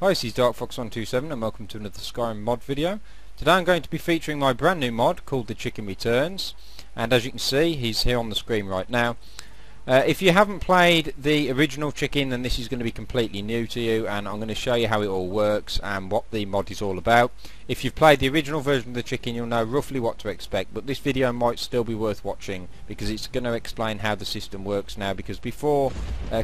Hi, this is DarkFox127 and welcome to another Skyrim mod video. Today I'm going to be featuring my brand new mod called The Chicken Returns, and as you can see he's here on the screen right now. If you haven't played the original Chicken, then this is going to be completely new to you, and I'm going to show you how it all works and what the mod is all about. If you've played the original version of the Chicken, you'll know roughly what to expect, but this video might still be worth watching because it's going to explain how the system works now, because before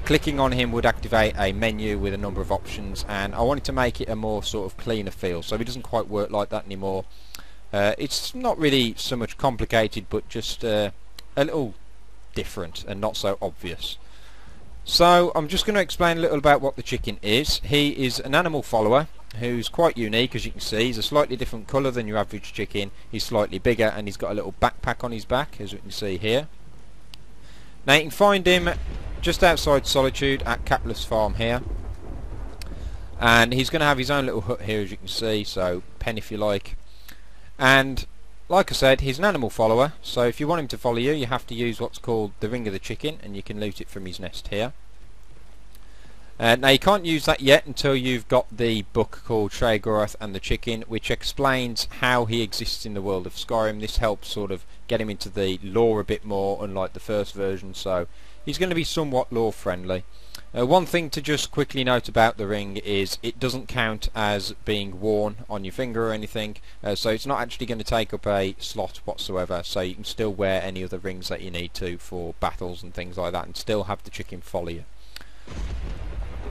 clicking on him would activate a menu with a number of options, and I wanted to make it a more sort of cleaner feel, so it doesn't quite work like that anymore. It's not really so much complicated, but just a little different and not so obvious. So I'm just going to explain a little about what the Chicken is. He is an animal follower who's quite unique. As you can see, he's a slightly different colour than your average chicken. He's slightly bigger and he's got a little backpack on his back, as you can see here. Now you can find him just outside Solitude at Capitalist Farm here, and he's going to have his own little hut here, as you can see, so pen if you like. And like I said, he's an animal follower, so if you want him to follow you, you have to use what's called the Ring of the Chicken, and you can loot it from his nest here. Now you can't use that yet until you've got the book called Sheogorath and the Chicken, which explains how he exists in the world of Skyrim. This helps sort of get him into the lore a bit more, unlike the first version, so he's going to be somewhat lore friendly. One thing to just quickly note about the ring is it doesn't count as being worn on your finger or anything, so it's not actually going to take up a slot whatsoever, so you can still wear any other rings that you need to for battles and things like that and still have the Chicken follow you.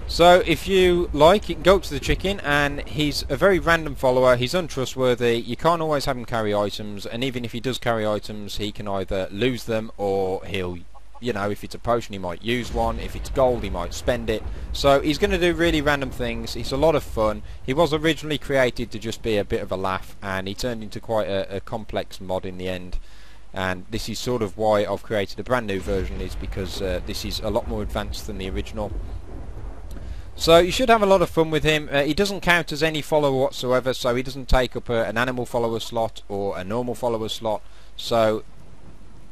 So if you like, you can go up to the Chicken, and he's a very random follower. He's untrustworthy. You can't always have him carry items, and even if he does carry items, he can either lose them or he'll, you know, if it's a potion he might use one, if it's gold he might spend it. So he's going to do really random things. He's a lot of fun. He was originally created to just be a bit of a laugh, and he turned into quite a complex mod in the end. And this is sort of why I've created a brand new version, is because this is a lot more advanced than the original. So you should have a lot of fun with him. He doesn't count as any follower whatsoever, so he doesn't take up an animal follower slot or a normal follower slot, so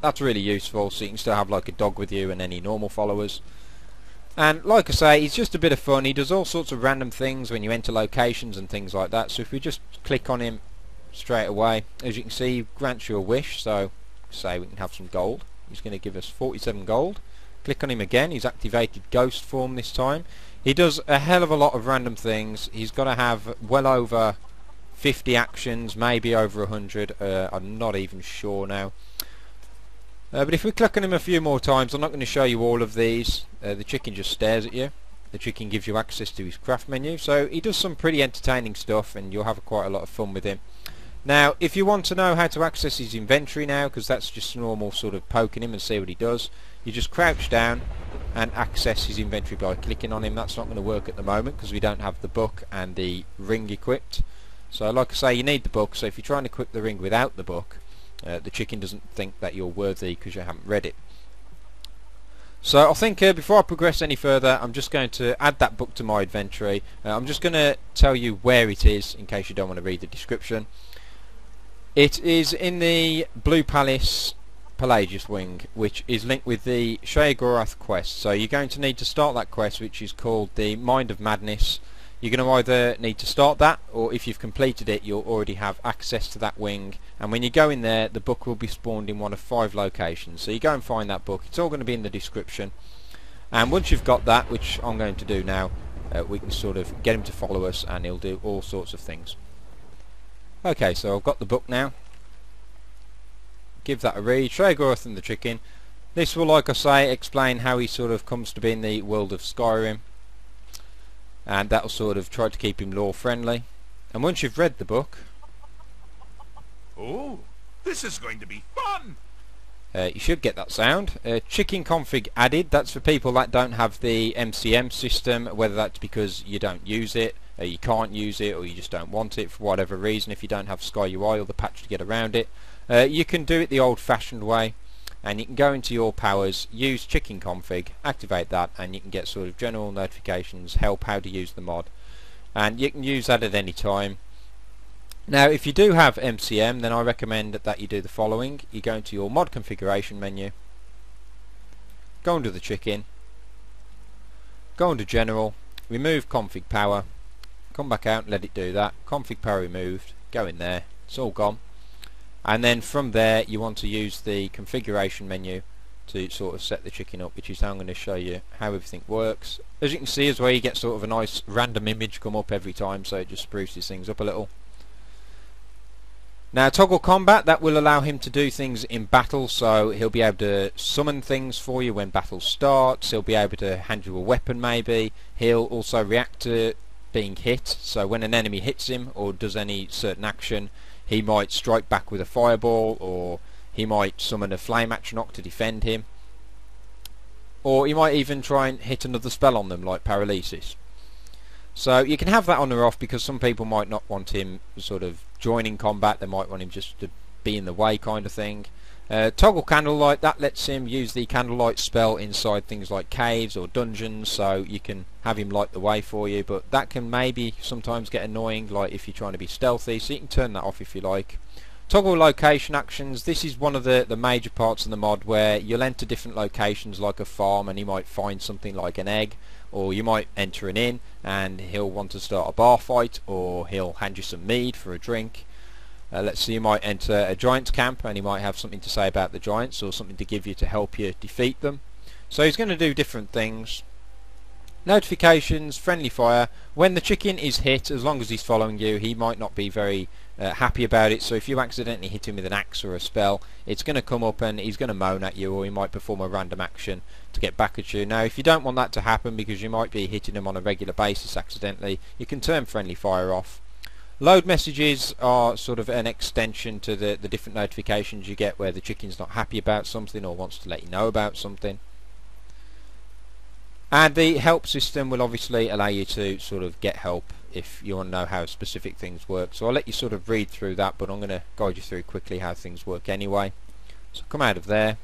that's really useful. So you can still have like a dog with you and any normal followers. And like I say, he's just a bit of fun. He does all sorts of random things when you enter locations and things like that. So if we just click on him straight away, as you can see, he grants you a wish. So say we can have some gold. He's going to give us 47 gold. Click on him again. He's activated ghost form this time. He does a hell of a lot of random things. He's got to have well over 50 actions, maybe over 100. I'm not even sure now. But if we click on him a few more times, I'm not going to show you all of these. The Chicken just stares at you. The Chicken gives you access to his craft menu. So he does some pretty entertaining stuff, and you'll have quite a lot of fun with him. Now, if you want to know how to access his inventory now, because that's just normal sort of poking him and see what he does, you just crouch down and access his inventory by clicking on him. That's not going to work at the moment because we don't have the book and the ring equipped. So like I say, you need the book, so if you're trying to equip the ring without the book, the Chicken doesn't think that you're worthy because you haven't read it. So I think before I progress any further, I'm just going to add that book to my inventory. I'm just going to tell you where it is in case you don't want to read the description. It is in the Blue Palace Pelagius wing, which is linked with the Sheogorath quest. So you're going to need to start that quest, which is called the Mind of Madness. You're going to either need to start that, or if you've completed it, you'll already have access to that wing. And when you go in there, the book will be spawned in one of 5 locations. So you go and find that book. It's all going to be in the description. And once you've got that, which I'm going to do now, we can sort of get him to follow us, and he'll do all sorts of things. Okay, so I've got the book now. Give that a read. Sheogorath and the Chicken. This will, like I say, explain how he sort of comes to be in the world of Skyrim, and that'll sort of try to keep him lore friendly. And once you've read the book, oh, this is going to be fun! You should get that sound. Chicken config added. That's for people that don't have the MCM system, whether that's because you don't use it, you can't use it, or you just don't want it for whatever reason. If you don't have Sky UI or the patch to get around it, you can do it the old-fashioned way, and you can go into your powers, use Chicken config, activate that, and you can get sort of general notifications, help how to use the mod, and you can use that at any time. Now if you do have MCM, then I recommend that you do the following. You go into your mod configuration menu, go under the Chicken, go under general, remove config power, come back out and let it do that. Config power removed, go in there, it's all gone. And then from there you want to use the configuration menu to sort of set the chicken up, which is how I'm going to show you how everything works. As you can see as well, you get sort of a nice random image come up every time, so it just spruces things up a little. Now toggle combat, that will allow him to do things in battle, so he'll be able to summon things for you when battle starts, he'll be able to hand you a weapon maybe, he'll also react to being hit, so when an enemy hits him or does any certain action, he might strike back with a fireball, or he might summon a flame atronach to defend him, or he might even try and hit another spell on them like paralysis. So you can have that on or off, because some people might not want him sort of joining combat, they might want him just to be in the way kind of thing. Toggle candlelight, that lets him use the candlelight spell inside things like caves or dungeons, so you can have him light the way for you, but that can maybe sometimes get annoying, like if you're trying to be stealthy, so you can turn that off if you like. Toggle location actions, this is one of the major parts of the mod where you'll enter different locations like a farm and he might find something like an egg, or you might enter an inn and he'll want to start a bar fight, or he'll hand you some mead for a drink. Let's see, you might enter a giant's camp and he might have something to say about the giants or something to give you to help you defeat them. So he's going to do different things. Notifications, friendly fire, when the chicken is hit, as long as he's following you, he might not be very happy about it, so if you accidentally hit him with an axe or a spell, it's going to come up and he's going to moan at you, or he might perform a random action to get back at you. Now if you don't want that to happen, because you might be hitting him on a regular basis accidentally, you can turn friendly fire off. Load messages are sort of an extension to the different notifications you get where the chicken's not happy about something or wants to let you know about something. And the help system will obviously allow you to sort of get help if you want to know how specific things work. So I'll let you sort of read through that, but I'm going to guide you through quickly how things work anyway. So come out of there.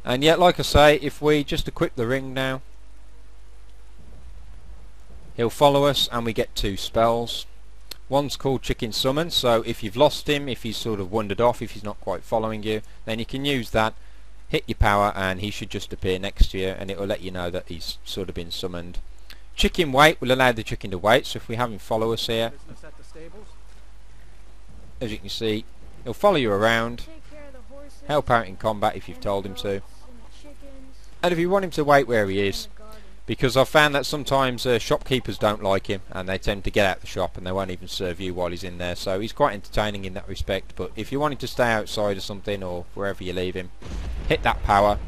And yet, like I say, if we just equip the ring now, he'll follow us and we get 2 spells. One's called Chicken Summon, so if you've lost him, if he's sort of wandered off, if he's not quite following you, then you can use that, hit your power, and he should just appear next to you and it will let you know that he's sort of been summoned. Chicken wait will allow the chicken to wait, so if we have him follow us here, as you can see, he'll follow you around, help out in combat if you've told him to, and if you want him to wait where he is, because I've found that sometimes shopkeepers don't like him and they tend to get out the shop and they won't even serve you while he's in there, so he's quite entertaining in that respect. But if you want him to stay outside or something, or wherever you leave him, hit that power.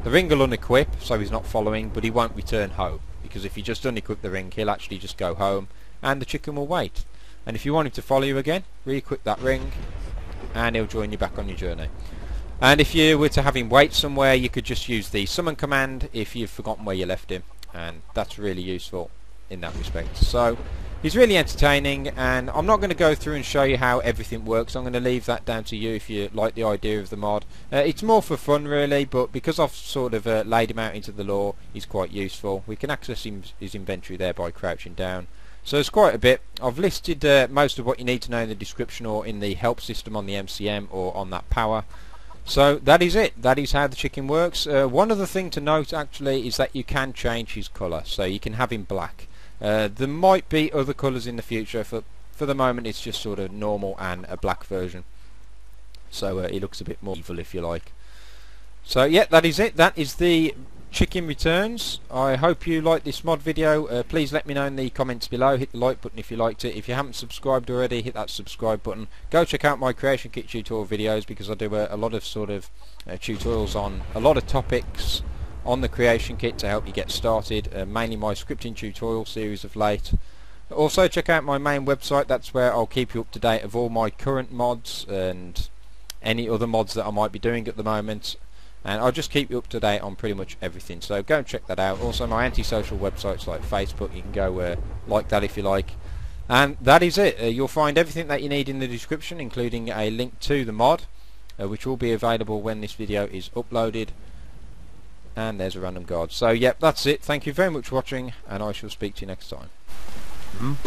The ring will unequip, so he's not following, but he won't return home, because if you just unequip the ring, he'll actually just go home and the chicken will wait. And if you want him to follow you again, re-equip that ring and he'll join you back on your journey. And if you were to have him wait somewhere, you could just use the summon command if you've forgotten where you left him, and that's really useful in that respect. So he's really entertaining, and I'm not going to go through and show you how everything works. I'm going to leave that down to you if you like the idea of the mod. It's more for fun really, but because I've sort of laid him out into the lore, he's quite useful. We can access his inventory there by crouching down. So it's quite a bit. I've listed most of what you need to know in the description or in the help system on the MCM or on that power. So that is it. That is how the chicken works. One other thing to note actually is that you can change his colour, so you can have him black. There might be other colours in the future. For the moment it's just sort of normal and a black version, so he looks a bit more evil if you like. So yeah, that is it. That is the Chicken Returns. I hope you liked this mod video. Please let me know in the comments below. Hit the like button if you liked it. If you haven't subscribed already, hit that subscribe button. Go check out my creation kit tutorial videos, because I do a lot of sort of tutorials on a lot of topics on the creation kit to help you get started, mainly my scripting tutorial series of late. Also check out my main website. That's where I'll keep you up to date of all my current mods and any other mods that I might be doing at the moment, and I'll just keep you up to date on pretty much everything, so go and check that out. Also my anti-social websites like Facebook, you can go like that if you like. And that is it. You'll find everything that you need in the description, including a link to the mod, which will be available when this video is uploaded. And there's a random guard. So yep, that's it. Thank you very much for watching, and I shall speak to you next time.